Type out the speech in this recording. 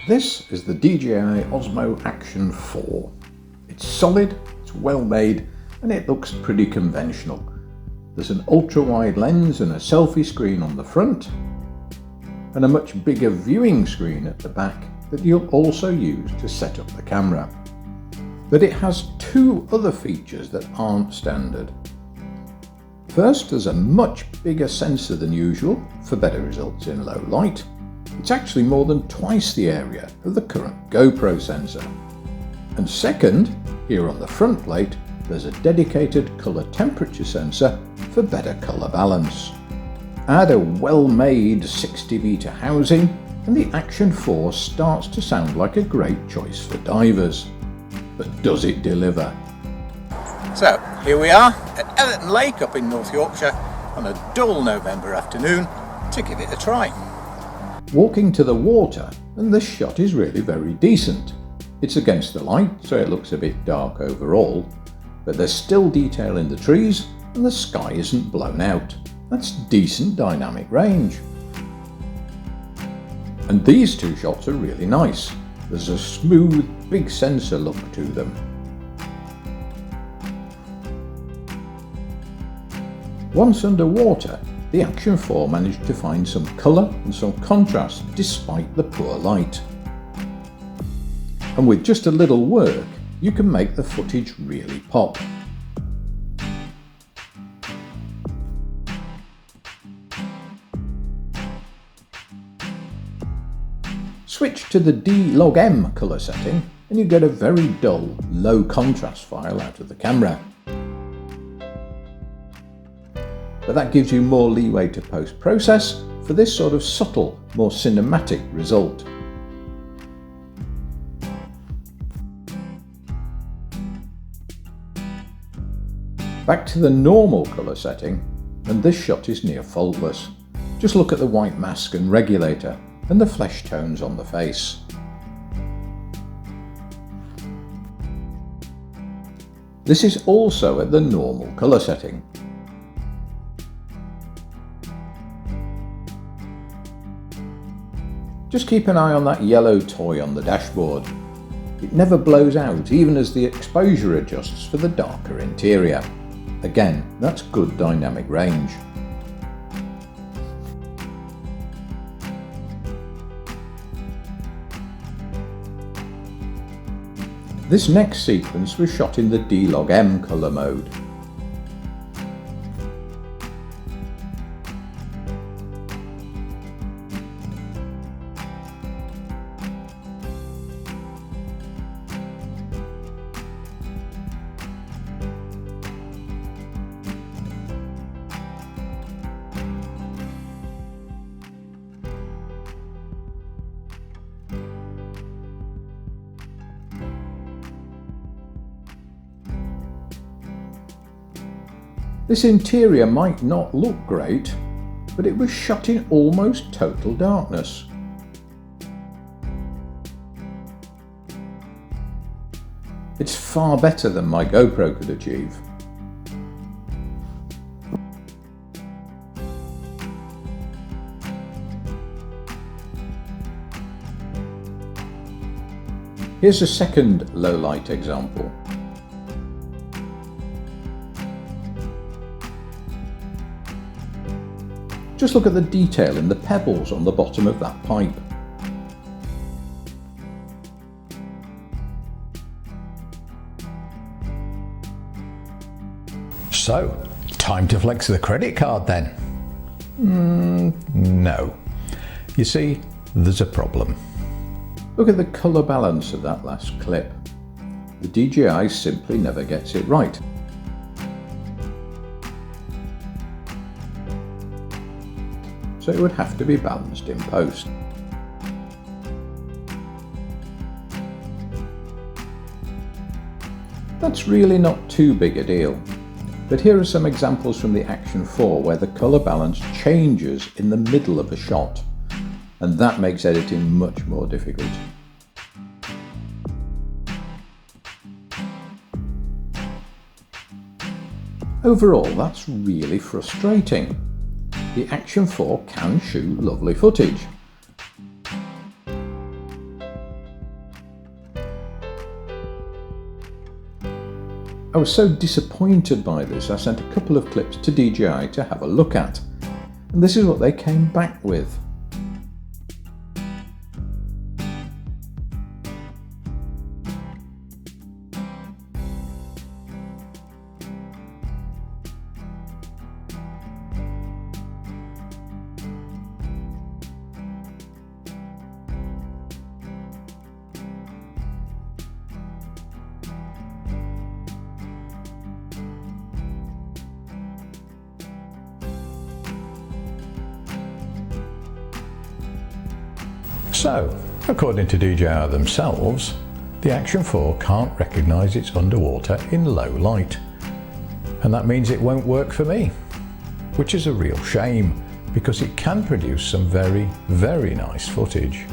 This is the DJI Osmo Action 4. It's solid, it's well made, and it looks pretty conventional. There's an ultra-wide lens and a selfie screen on the front, and a much bigger viewing screen at the back that you'll also use to set up the camera. But it has two other features that aren't standard. First, there's a much bigger sensor than usual for better results in low light. It's actually more than twice the area of the current GoPro sensor. And second, here on the front plate, there's a dedicated colour temperature sensor for better colour balance. Add a well-made 60-metre housing and the Action 4 starts to sound like a great choice for divers. But does it deliver? So here we are at Ellerton Lake up in North Yorkshire on a dull November afternoon to give it a try. Walking to the water, and this shot is really very decent. It's against the light, so it looks a bit dark overall, but there's still detail in the trees and the sky isn't blown out. That's decent dynamic range. And these two shots are really nice. There's a smooth, big sensor look to them. Once underwater, the Action 4 managed to find some colour and some contrast despite the poor light. And with just a little work, you can make the footage really pop. Switch to the D-Log-M colour setting and you get a very dull, low contrast file out of the camera. But that gives you more leeway to post-process for this sort of subtle, more cinematic result. Back to the normal colour setting, and this shot is near faultless. Just look at the white mask and regulator, and the flesh tones on the face. This is also at the normal colour setting. Just keep an eye on that yellow toy on the dashboard. It never blows out even as the exposure adjusts for the darker interior. Again, that's good dynamic range. This next sequence was shot in the D-Log-M colour mode. This interior might not look great, but it was shot in almost total darkness. It's far better than my GoPro could achieve. Here's a second low light example. Just look at the detail in the pebbles on the bottom of that pipe. So, time to flex the credit card then? No. You see, there's a problem. Look at the colour balance of that last clip. The DJI simply never gets it right. So it would have to be balanced in post. That's really not too big a deal, but here are some examples from the Action 4 where the colour balance changes in the middle of a shot, and that makes editing much more difficult. Overall, that's really frustrating. The Action 4 can shoot lovely footage. I was so disappointed by this, I sent a couple of clips to DJI to have a look at. And this is what they came back with. So, according to DJI themselves, the Action 4 can't recognise it's underwater in low light. And that means it won't work for me, which is a real shame because it can produce some very, very nice footage.